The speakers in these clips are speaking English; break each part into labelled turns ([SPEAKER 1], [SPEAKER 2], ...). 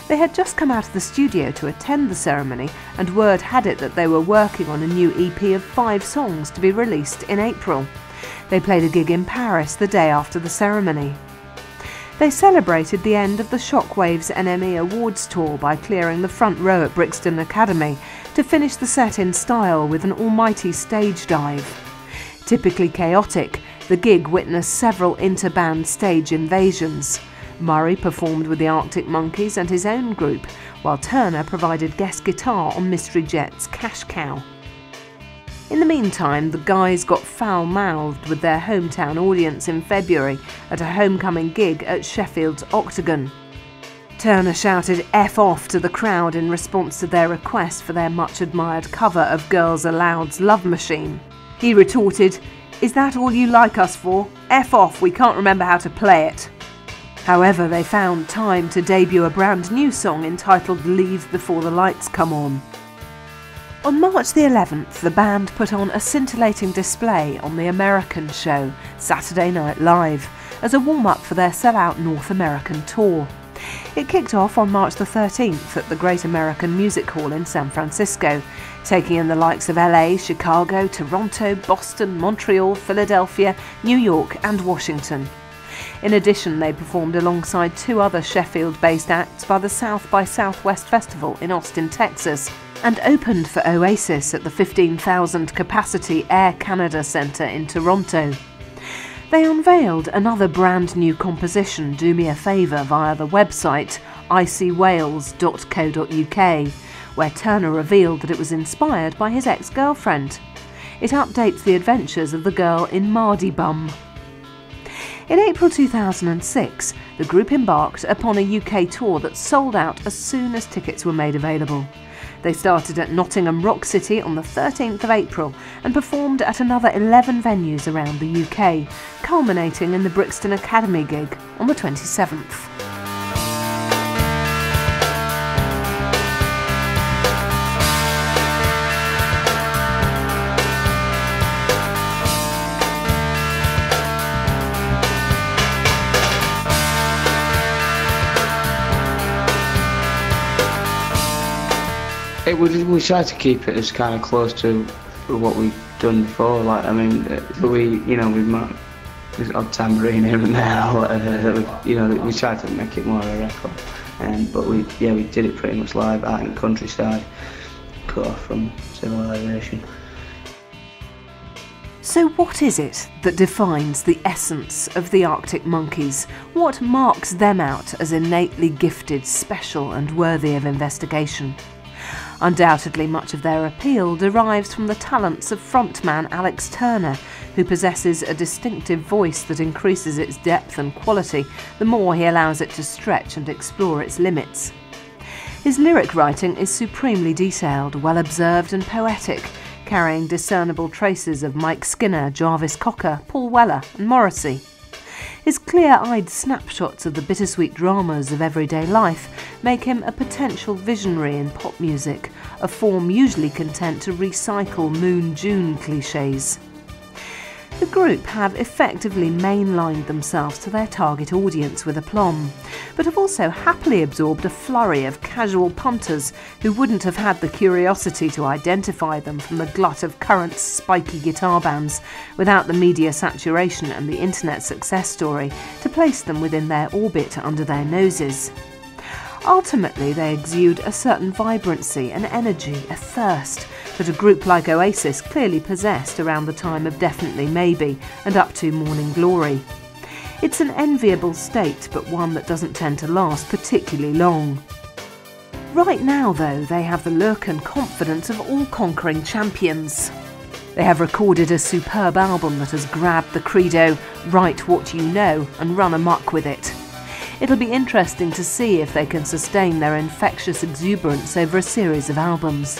[SPEAKER 1] They had just come out of the studio to attend the ceremony, and word had it that they were working on a new EP of 5 songs to be released in April. They played a gig in Paris the day after the ceremony. They celebrated the end of the Shockwave's NME Awards tour by clearing the front row at Brixton Academy to finish the set in style with an almighty stage dive. Typically chaotic, the gig witnessed several inter-band stage invasions. Murray performed with the Arctic Monkeys and his own group, while Turner provided guest guitar on Mystery Jet's Cash Cow. In the meantime, the guys got foul-mouthed with their hometown audience in February at a homecoming gig at Sheffield's Octagon. Turner shouted "F off" to the crowd in response to their request for their much-admired cover of Girls Aloud's Love Machine. He retorted, "Is that all you like us for? F off, we can't remember how to play it." However, they found time to debut a brand new song entitled "Leave Before the Lights Come On." On March the 11th, the band put on a scintillating display on the American show, Saturday Night Live, as a warm-up for their sell-out North American tour. It kicked off on March the 13th at the Great American Music Hall in San Francisco, taking in the likes of LA, Chicago, Toronto, Boston, Montreal, Philadelphia, New York and Washington. In addition, they performed alongside 2 other Sheffield-based acts by the South by Southwest Festival in Austin, Texas, and opened for Oasis at the 15,000 capacity Air Canada Centre in Toronto. They unveiled another brand new composition, Do Me a Favour, via the website icywales.co.uk, where Turner revealed that it was inspired by his ex-girlfriend. It updates the adventures of the girl in Mardy-Bum. In April 2006, the group embarked upon a UK tour that sold out as soon as tickets were made available. They started at Nottingham Rock City on the 13th of April and performed at another 11 venues around the UK, culminating in the Brixton Academy gig on the 27th.
[SPEAKER 2] We tried to keep it as kind of close to what we've done before. Like, I mean, we've got tambourine here and there. We tried to make it more of a record, but we did it pretty much live out in the countryside, cut off from civilization.
[SPEAKER 1] So what is it that defines the essence of the Arctic Monkeys? What marks them out as innately gifted, special and worthy of investigation? Undoubtedly, much of their appeal derives from the talents of frontman Alex Turner, who possesses a distinctive voice that increases its depth and quality the more he allows it to stretch and explore its limits. His lyric writing is supremely detailed, well observed and poetic, carrying discernible traces of Mike Skinner, Jarvis Cocker, Paul Weller and Morrissey. His clear-eyed snapshots of the bittersweet dramas of everyday life make him a potential visionary in pop music, a form usually content to recycle Moon June clichés. The group have effectively mainlined themselves to their target audience with aplomb, but have also happily absorbed a flurry of casual punters who wouldn't have had the curiosity to identify them from the glut of current spiky guitar bands without the media saturation and the internet success story to place them within their orbit under their noses. Ultimately, they exude a certain vibrancy, an energy, a thirst that a group like Oasis clearly possessed around the time of Definitely Maybe and up to Morning Glory. It's an enviable state, but one that doesn't tend to last particularly long. Right now, though, they have the look and confidence of all-conquering champions. They have recorded a superb album that has grabbed the credo, "Write what you know," and run amok with it. It'll be interesting to see if they can sustain their infectious exuberance over a series of albums.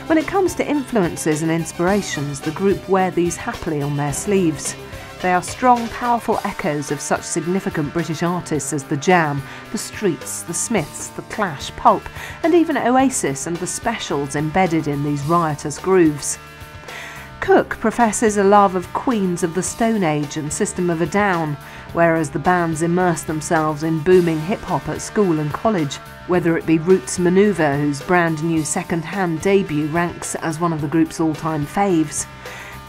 [SPEAKER 1] When it comes to influences and inspirations, the group wear these happily on their sleeves. They are strong, powerful echoes of such significant British artists as The Jam, The Streets, The Smiths, The Clash, Pulp, and even Oasis and The Specials embedded in these riotous grooves. Cook professes a love of Queens of the Stone Age and System of a Down, whereas the bands immerse themselves in booming hip-hop at school and college, whether it be Roots Manuva, whose brand new second-hand debut ranks as one of the group's all-time faves,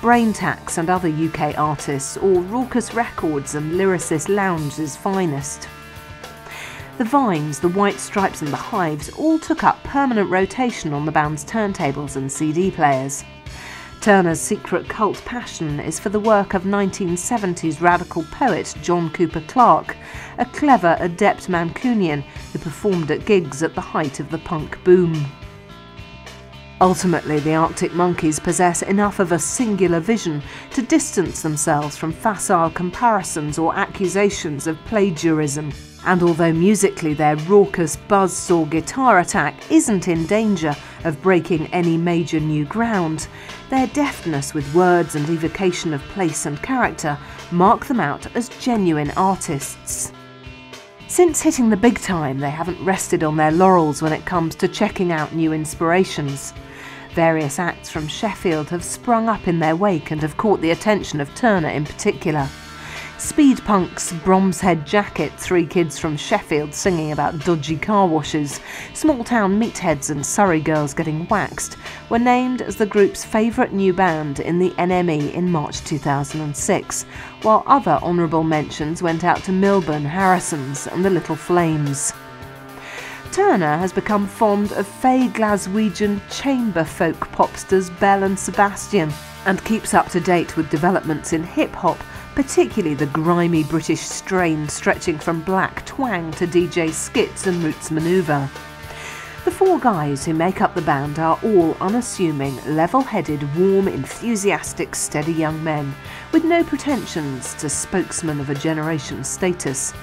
[SPEAKER 1] Brain Tax and other UK artists, or Raucous Records and Lyricist Lounge's finest. The Vines, the White Stripes and the Hives all took up permanent rotation on the band's turntables and CD players. Turner's secret cult passion is for the work of 1970s radical poet John Cooper Clarke, a clever, adept Mancunian who performed at gigs at the height of the punk boom. Ultimately, the Arctic Monkeys possess enough of a singular vision to distance themselves from facile comparisons or accusations of plagiarism, and although musically their raucous buzzsaw guitar attack isn't in danger of breaking any major new ground, their deftness with words and evocation of place and character mark them out as genuine artists. Since hitting the big time, they haven't rested on their laurels when it comes to checking out new inspirations. Various acts from Sheffield have sprung up in their wake and have caught the attention of Turner in particular. Speed Punk's Bromshead Jacket, three kids from Sheffield singing about dodgy car washes, small-town meatheads and Surrey girls getting waxed, were named as the group's favourite new band in the NME in March 2006, while other honourable mentions went out to Milburn, Harrisons and the Little Flames. Turner has become fond of fey Glaswegian chamber folk popsters Belle and Sebastian, and keeps up to date with developments in hip-hop, particularly the grimy British strain stretching from black twang to DJ skits and Roots Manuva. The four guys who make up the band are all unassuming, level-headed, warm, enthusiastic, steady young men, with no pretensions to spokesman of a generation status.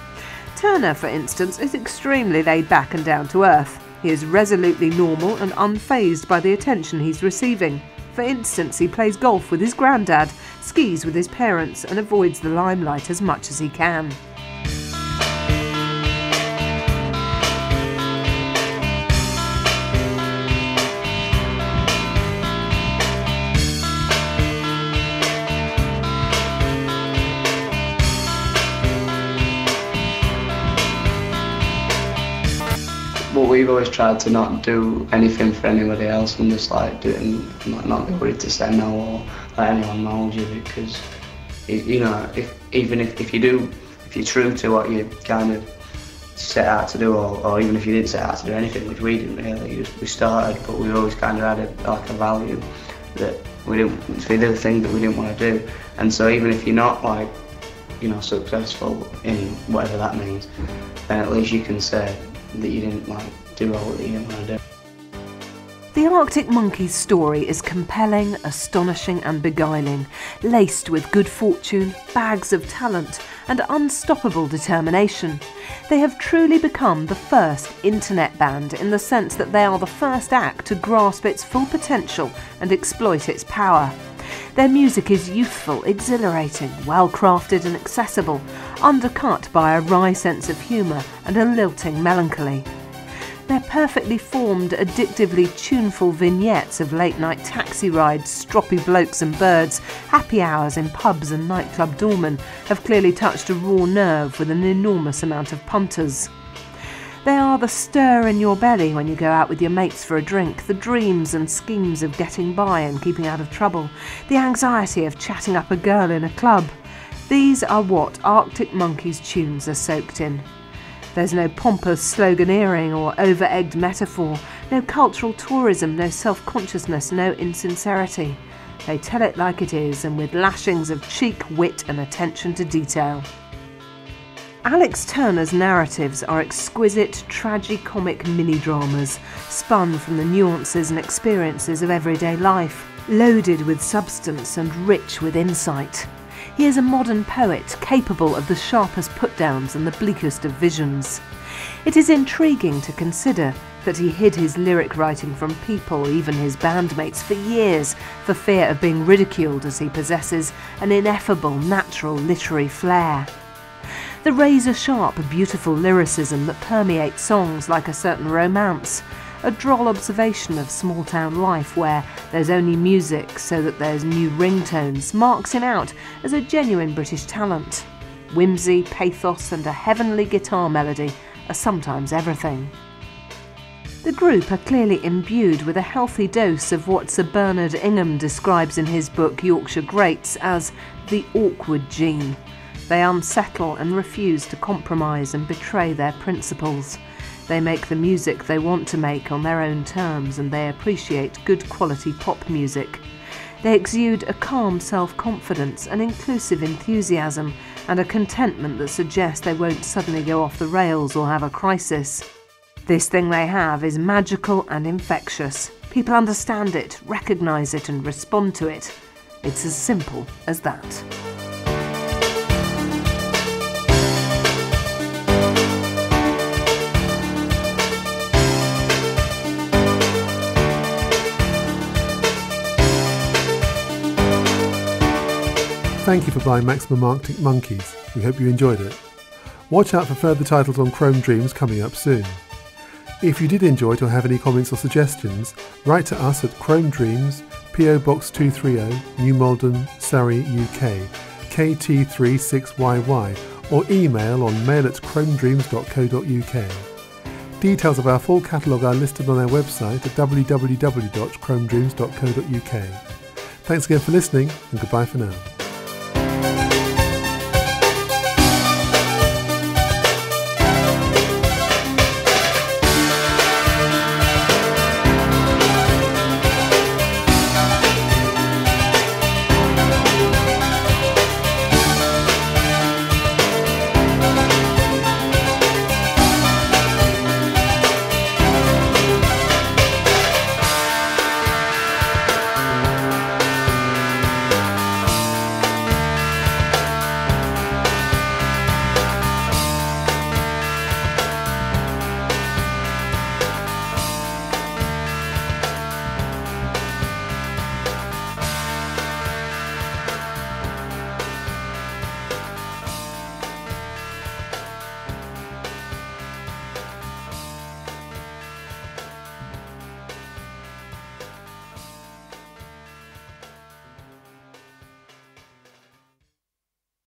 [SPEAKER 1] Turner, for instance, is extremely laid back and down to earth. He is resolutely normal and unfazed by the attention he's receiving. For instance, he plays golf with his granddad, skis with his parents, and avoids the limelight as much as he can.
[SPEAKER 2] But we've always tried to not do anything for anybody else and just like do it and not be worried to say no or let anyone mould you, because you know, if you're true to what you kind of set out to do, or even if you didn't set out to do anything, which we didn't really, we started, but we always kind of had a value that we did the thing that we didn't want to do. And so even if you're not like, you know, successful in whatever that means, then at least you can say that you didn't like do all that you didn't want to do.
[SPEAKER 1] The Arctic Monkeys' story is compelling, astonishing and beguiling, laced with good fortune, bags of talent and unstoppable determination. They have truly become the first internet band in the sense that they are the first act to grasp its full potential and exploit its power. Their music is youthful, exhilarating, well-crafted and accessible, undercut by a wry sense of humour and a lilting melancholy. Their perfectly formed, addictively tuneful vignettes of late-night taxi rides, stroppy blokes and birds, happy hours in pubs and nightclub doormen have clearly touched a raw nerve with an enormous amount of punters. They are the stir in your belly when you go out with your mates for a drink, the dreams and schemes of getting by and keeping out of trouble, the anxiety of chatting up a girl in a club. These are what Arctic Monkeys tunes are soaked in. There's no pompous sloganeering or over-egged metaphor, no cultural tourism, no self-consciousness, no insincerity. They tell it like it is, and with lashings of cheek, wit and attention to detail. Alex Turner's narratives are exquisite, tragicomic mini-dramas, spun from the nuances and experiences of everyday life, loaded with substance and rich with insight. He is a modern poet, capable of the sharpest put-downs and the bleakest of visions. It is intriguing to consider that he hid his lyric writing from people, even his bandmates, for years, for fear of being ridiculed, as he possesses an ineffable, natural literary flair. The razor-sharp, beautiful lyricism that permeates songs like A Certain Romance, a droll observation of small-town life where there's only music so that there's new ringtones marks him out as a genuine British talent. Whimsy, pathos and a heavenly guitar melody are sometimes everything. The group are clearly imbued with a healthy dose of what Sir Bernard Ingham describes in his book Yorkshire Greats as the awkward gene. They unsettle and refuse to compromise and betray their principles. They make the music they want to make on their own terms, and they appreciate good quality pop music. They exude a calm self-confidence, an inclusive enthusiasm, and a contentment that suggests they won't suddenly go off the rails or have a crisis. This thing they have is magical and infectious. People understand it, recognise it and respond to it. It's as simple as that.
[SPEAKER 3] Thank you for buying Maximum Arctic Monkeys. We hope you enjoyed it. Watch out for further titles on Chrome Dreams coming up soon. If you did enjoy it or have any comments or suggestions, write to us at Chrome Dreams, PO Box 230, New Malden, Surrey, UK, KT36YY, or email on mail@chromedreams.co.uk. Details of our full catalogue are listed on our website at www.chromedreams.co.uk. Thanks again for listening, and goodbye for now.